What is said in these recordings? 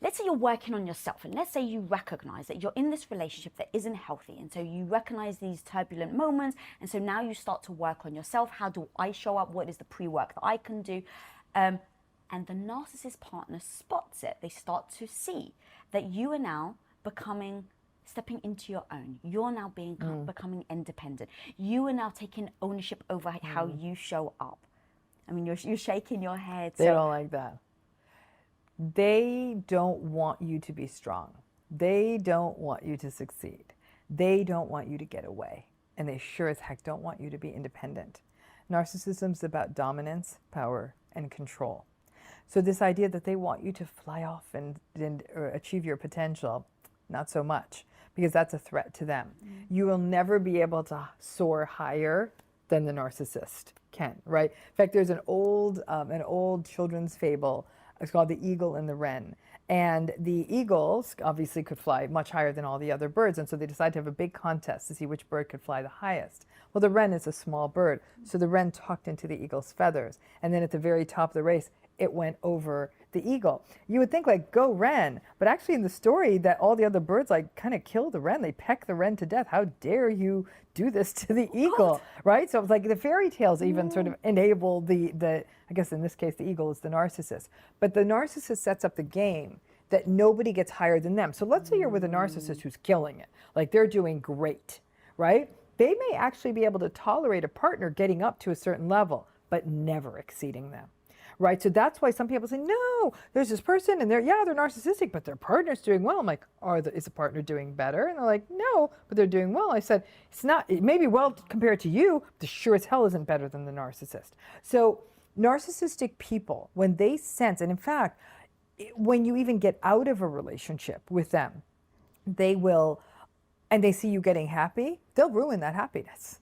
Let's say you're working on yourself, and let's say you recognize that you're in this relationship that isn't healthy. And so you recognize these turbulent moments. And so now you start to work on yourself. How do I show up? What is the pre-work that I can do? And the narcissist partner spots it. They start to see that you are now stepping into your own. You're now becoming independent. You are now taking ownership over how you show up. I mean, you're shaking your head. They don't like that. They don't want you to be strong. They don't want you to succeed. They don't want you to get away. And they sure as heck don't want you to be independent. Narcissism is about dominance, power, and control. So this idea that they want you to fly off and achieve your potential, not so much, because that's a threat to them. You will never be able to soar higher than the narcissist can, right? In fact, there's an old children's fable. It's called The Eagle and the Wren. And the eagles obviously could fly much higher than all the other birds, and so they decided to have a big contest to see which bird could fly the highest. Well, the wren is a small bird, so the wren tucked into the eagle's feathers, and then at the very top of the race, it went over the eagle. You would think, like, go wren, but actually in the story that all the other birds like kind of kill the wren. They peck the wren to death. How dare you do this to the eagle, right? So it's like the fairy tales even sort of enable the I guess in this case the eagle is the narcissist, but the narcissist sets up the game that nobody gets higher than them. So let's say you're with a narcissist who's killing it, like they're doing great, right? They may actually be able to tolerate a partner getting up to a certain level, but never exceeding them. Right, so that's why some people say, no, there's this person and they're narcissistic, but their partner's doing well. I'm like, is the partner doing better? And they're like, no, but they're doing well. I said, it may be well compared to you, but sure as hell isn't better than the narcissist. So narcissistic people, when they sense, and in fact, when you even get out of a relationship with them, they will, and they see you getting happy, they'll ruin that happiness.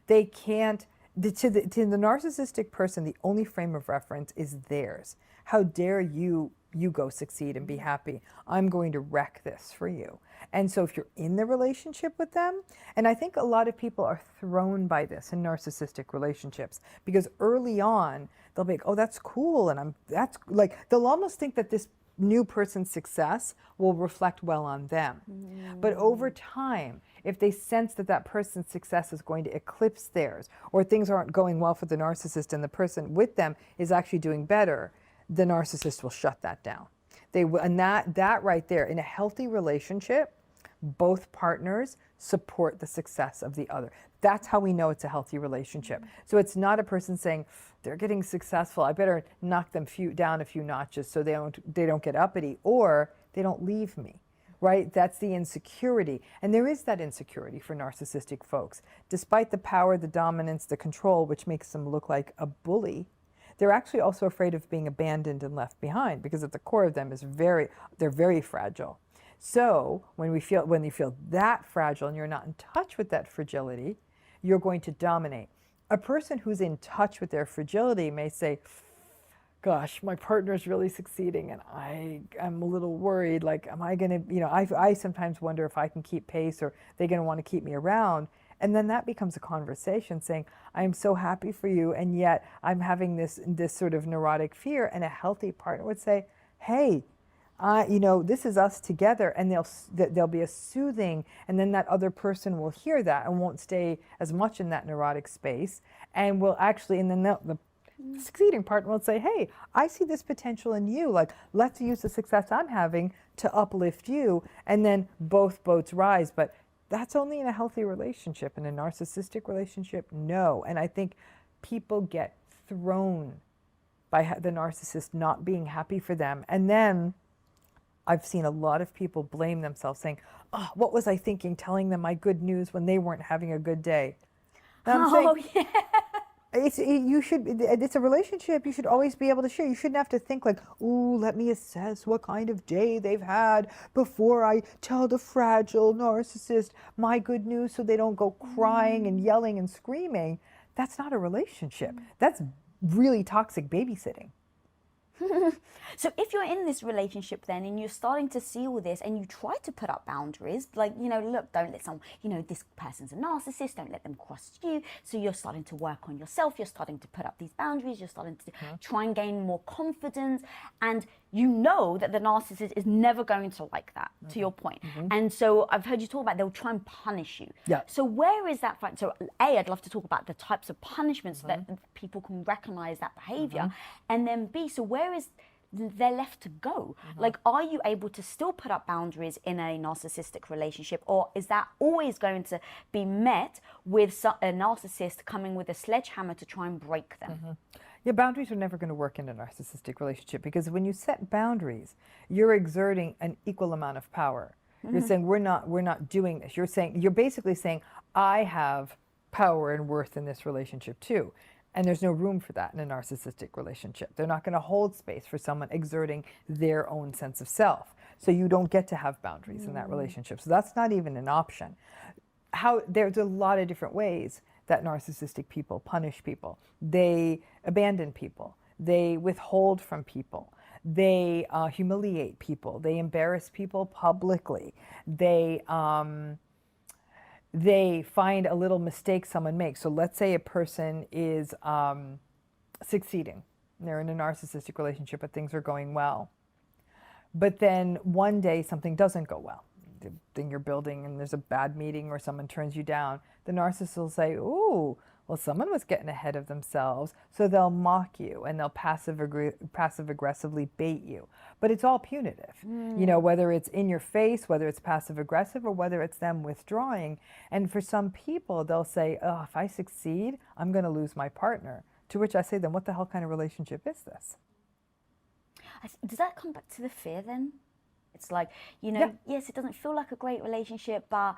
They can't. To the narcissistic person, the only frame of reference is theirs. How dare you go succeed and be happy? I'm going to wreck this for you. And so if you're in the relationship with them, and I think a lot of people are thrown by this in narcissistic relationships, because early on, they'll be like, oh, that's cool. And they'll almost think that this new person's success will reflect well on them. But over time, if they sense that that person's success is going to eclipse theirs, or things aren't going well for the narcissist and the person with them is actually doing better, the narcissist will shut that down. And that right there, in a healthy relationship, both partners support the success of the other. That's how we know it's a healthy relationship. So it's not a person saying, they're getting successful, I better knock them down a few notches so they don't get uppity, or they don't leave me. Right? That's the insecurity. And there is that insecurity for narcissistic folks. Despite the power, the dominance, the control, which makes them look like a bully, they're actually also afraid of being abandoned and left behind, because at the core of them they're very fragile. So when they feel that fragile and you're not in touch with that fragility, you're going to dominate. A person who's in touch with their fragility may say, gosh, my partner's really succeeding and I'm a little worried, like, am I going to, I sometimes wonder if I can keep pace, or they're going to want to keep me around. And then that becomes a conversation saying, I'm so happy for you, and yet I'm having this sort of neurotic fear. And a healthy partner would say, hey, this is us together, and there'll be a soothing, and then that other person will hear that and won't stay as much in that neurotic space, and will actually, and then the succeeding partner will say, hey, I see this potential in you, like, let's use the success I'm having to uplift you, and then both boats rise. But that's only in a healthy relationship. In a narcissistic relationship, no. And I think people get thrown by the narcissist not being happy for them, and then I've seen a lot of people blame themselves, saying, oh, what was I thinking telling them my good news when they weren't having a good day? And I'm saying, it's a relationship. You should always be able to share. You shouldn't have to think like, ooh, let me assess what kind of day they've had before I tell the fragile narcissist my good news so they don't go crying and yelling and screaming. That's not a relationship. That's really toxic babysitting. So if you're in this relationship then and you're starting to see all this and you try to put up boundaries, like, look, don't let someone, this person's a narcissist, don't let them cross you. So you're starting to work on yourself, you're starting to put up these boundaries, you're starting to try and gain more confidence, and you know that the narcissist is never going to like that, to your point. And so I've heard you talk about they'll try and punish you. Yeah. So where is that fight? So A, I'd love to talk about the types of punishments that people can recognize that behavior. And then B, so where is they're left to go? Like, are you able to still put up boundaries in a narcissistic relationship, or is that always going to be met with a narcissist coming with a sledgehammer to try and break them? Yeah, boundaries are never going to work in a narcissistic relationship, because when you set boundaries, you're exerting an equal amount of power. You're saying we're not doing this. You're basically saying I have power and worth in this relationship too. And there's no room for that in a narcissistic relationship. They're not going to hold space for someone exerting their own sense of self. So you don't get to have boundaries in that relationship. So that's not even an option. There's a lot of different ways that narcissistic people punish people. They abandon people. They withhold from people. They humiliate people. They embarrass people publicly. They find a little mistake someone makes. So let's say a person is succeeding. They're in a narcissistic relationship, but things are going well. But then one day something doesn't go well. The thing you're building, and there's a bad meeting or someone turns you down, the narcissist will say, "Ooh, well, someone was getting ahead of themselves." So they'll mock you and they'll passive aggressively bait you. But it's all punitive, you know, whether it's in your face, whether it's passive aggressive, or whether it's them withdrawing. And for some people, they'll say, "Oh, if I succeed, I'm going to lose my partner." To which I say, then what the hell kind of relationship is this? Does that come back to the fear then? It's like, you know, yes, it doesn't feel like a great relationship, but,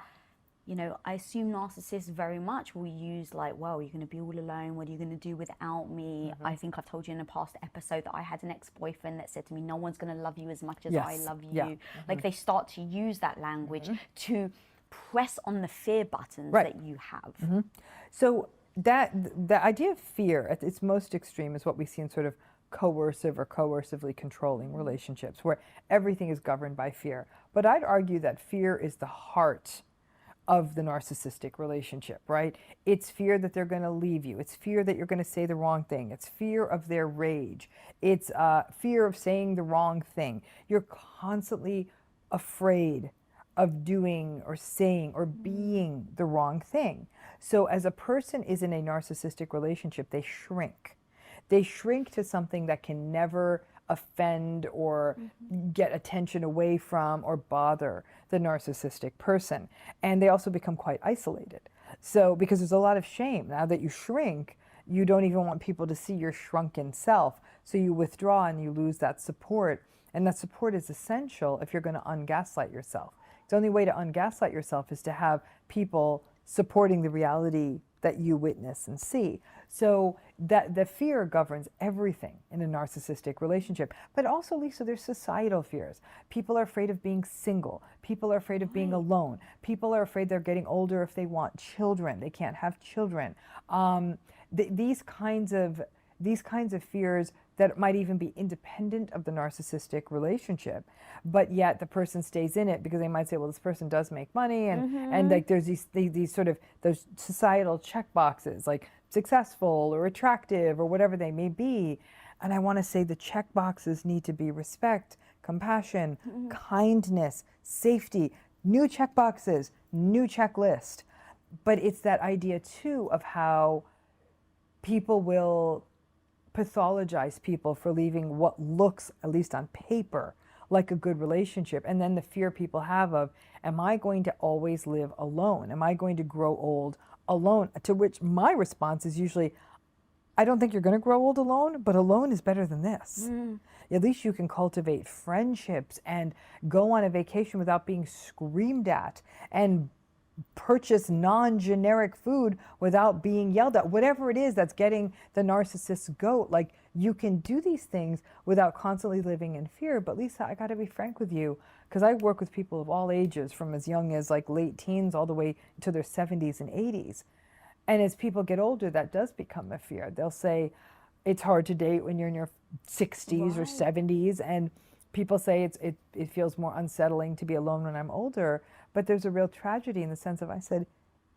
you know, I assume narcissists very much will use like, well, you're going to be all alone. What are you going to do without me? I think I've told you in a past episode that I had an ex-boyfriend that said to me, no one's going to love you as much as I love you. Like they start to use that language to press on the fear buttons that you have. So the idea of fear at its most extreme is what we see in sort of coercive or coercively controlling relationships, where everything is governed by fear. But I'd argue that fear is the heart of the narcissistic relationship, right? It's fear that they're going to leave you. It's fear that you're going to say the wrong thing. It's fear of their rage. It's fear of saying the wrong thing. You're constantly afraid of doing or saying or being the wrong thing. So as a person is in a narcissistic relationship, they shrink. They shrink to something that can never offend or get attention away from or bother the narcissistic person. And they also become quite isolated. So because there's a lot of shame. Now that you shrink, you don't even want people to see your shrunken self. So you withdraw and you lose that support. And that support is essential if you're going to ungaslight yourself. The only way to ungaslight yourself is to have people supporting the reality that you witness and see. So that the fear governs everything in a narcissistic relationship. But also, Lisa, there's societal fears. People are afraid of being single. People are afraid of being alone. People are afraid they're getting older if they want children. They can't have children. These kinds of fears that might even be independent of the narcissistic relationship, but yet the person stays in it because they might say, well, this person does make money, and like there's these sort of those societal check boxes, like successful or attractive or whatever they may be. And I want to say the check boxes need to be respect, compassion, kindness, safety, new check boxes, new checklist. But it's that idea too of how people will pathologize people for leaving what looks, at least on paper, like a good relationship. And then the fear people have of, am I going to always live alone? Am I going to grow old alone? To which my response is usually, I don't think you're going to grow old alone, but alone is better than this. At least you can cultivate friendships and go on a vacation without being screamed at, and purchase non-generic food without being yelled at. Whatever it is that's getting the narcissist's goat, like you can do these things without constantly living in fear. But Lisa, I got to be frank with you, because I work with people of all ages, from as young as like late teens all the way to their 70s and 80s. And as people get older, that does become a fear. They'll say it's hard to date when you're in your 60s or 70s, and people say it feels more unsettling to be alone when I'm older. But there's a real tragedy in the sense of, I said,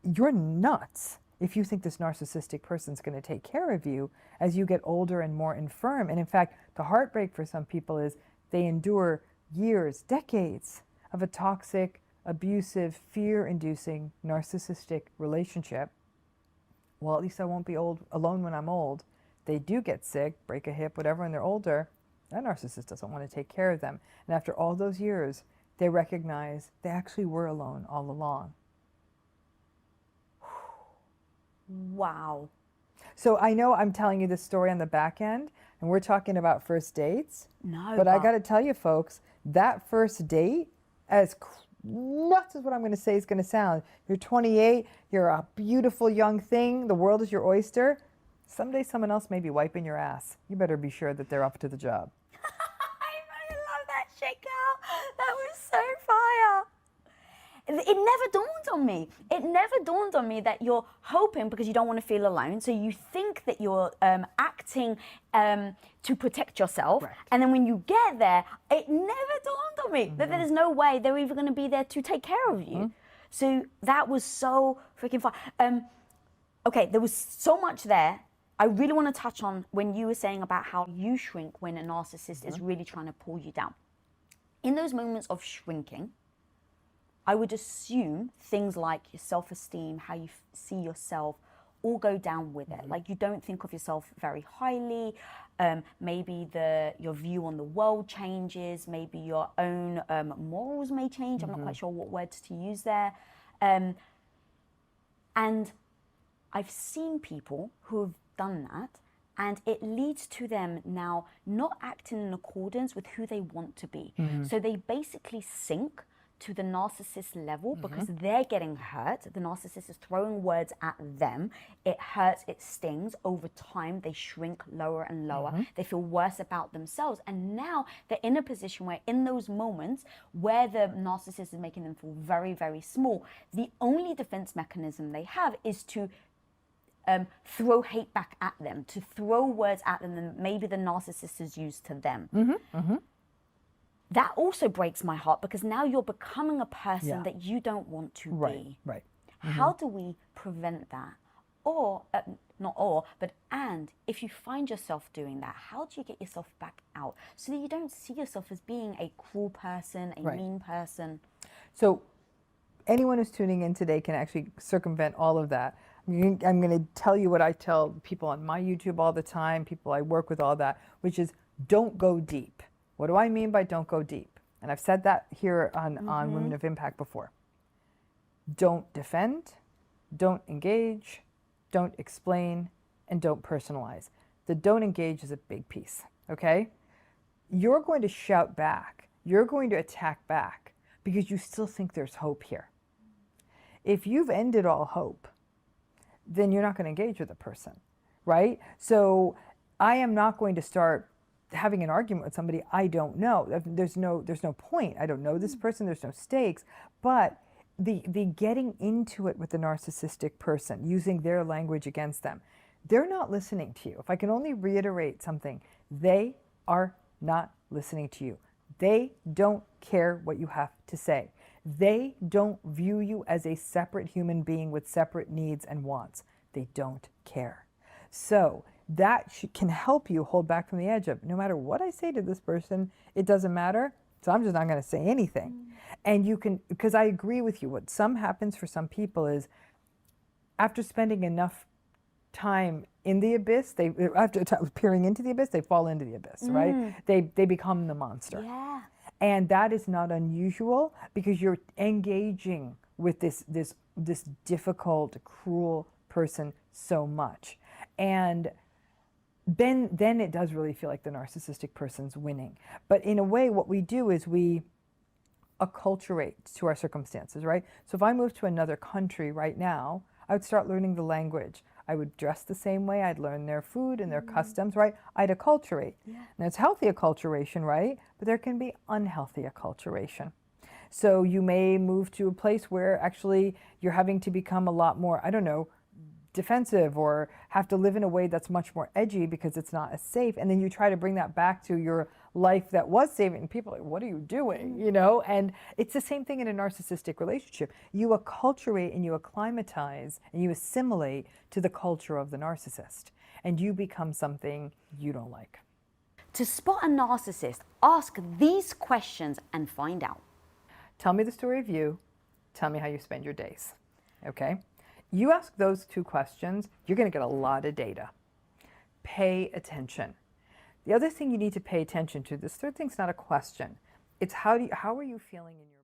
you're nuts if you think this narcissistic person's going to take care of you as you get older and more infirm. And in fact, the heartbreak for some people is They endure years, decades of a toxic, abusive, fear-inducing, narcissistic relationship. Well, at least I won't be alone when I'm old. They do get sick, break a hip, whatever, when they're older. That narcissist doesn't want to take care of them. And after all those years, they recognize they actually were alone all along. Wow. So I know I'm telling you this story on the back end, and we're talking about first dates. No, But I got to tell you, folks, that first date, as nuts as what I'm going to say is going to sound, you're 28, you're a beautiful young thing, the world is your oyster. Someday someone else may be wiping your ass. You better be sure that they're up to the job. I really love that shit, girl. That was so fire. It never dawned on me. It never dawned on me that you're hoping because you don't want to feel alone. So you think that you're acting to protect yourself. Right. And then when you get there, it never dawned on me that there's no way they're even going to be there to take care of you. So that was so freaking fun. Okay, there was so much there. I really want to touch on when you were saying about how you shrink when a narcissist is really trying to pull you down. In those moments of shrinking, I would assume things like your self-esteem, how you see yourself, all go down with it. Like you don't think of yourself very highly. Maybe your view on the world changes. Maybe your own morals may change. I'm not quite sure what words to use there. And I've seen people who have done that, and it leads to them now not acting in accordance with who they want to be. So they basically sink to the narcissist level because they're getting hurt. The narcissist is throwing words at them. It hurts, it stings. Over time, they shrink lower and lower. They feel worse about themselves. And now they're in a position where in those moments where the narcissist is making them feel very, very small, the only defense mechanism they have is to throw hate back at them, to throw words at them that maybe the narcissist has used to them. That also breaks my heart because now you're becoming a person that you don't want to be. Right. How do we prevent that? Or, and if you find yourself doing that, how do you get yourself back out so that you don't see yourself as being a cruel person, a mean person? So anyone who's tuning in today can actually circumvent all of that. I'm going to tell you what I tell people on my YouTube all the time, people I work with, all that, which is don't go deep. What do I mean by don't go deep? And I've said that here on Women of Impact before. Don't defend, don't engage, don't explain, and don't personalize. The don't engage is a big piece, okay? You're going to shout back. You're going to attack back because you still think there's hope here. If you've ended all hope, then you're not going to engage with the person, right? So I am not going to start having an argument with somebody I don't know. There's no point. I don't know this person. There's no stakes. But the getting into it with the narcissistic person, using their language against them, they're not listening to you. If I can only reiterate something, they are not listening to you. They don't care what you have to say. They don't view you as a separate human being with separate needs and wants. They don't care. So that can help you hold back from the edge of, no matter what I say to this person, it doesn't matter, so I'm just not going to say anything. And you can, because I agree with you, what happens for some people is after spending enough time in the abyss, after peering into the abyss, they fall into the abyss, right? They become the monster. Yeah. And that is not unusual because you're engaging with this difficult, cruel person so much. And then it does really feel like the narcissistic person's winning. But in a way, what we do is we acculturate to our circumstances, right? So if I moved to another country right now, I would start learning the language. I would dress the same way. I'd learn their food and their customs, right? I'd acculturate. Yeah. Now, it's healthy acculturation, right? But there can be unhealthy acculturation. So you may move to a place where actually you're having to become a lot more, I don't know, defensive, or have to live in a way that's much more edgy because it's not as safe. And then you try to bring that back to your life that was safe, and people are like, what are you doing? You know, and it's the same thing in a narcissistic relationship. You acculturate and you acclimatize and you assimilate to the culture of the narcissist, and you become something you don't like. To spot a narcissist, ask these questions and find out. Tell me the story of you. Tell me how you spend your days. Okay? You ask those 2 questions, you're going to get a lot of data. Pay attention. The other thing you need to pay attention to, this third thing's not a question. It's how are you feeling in your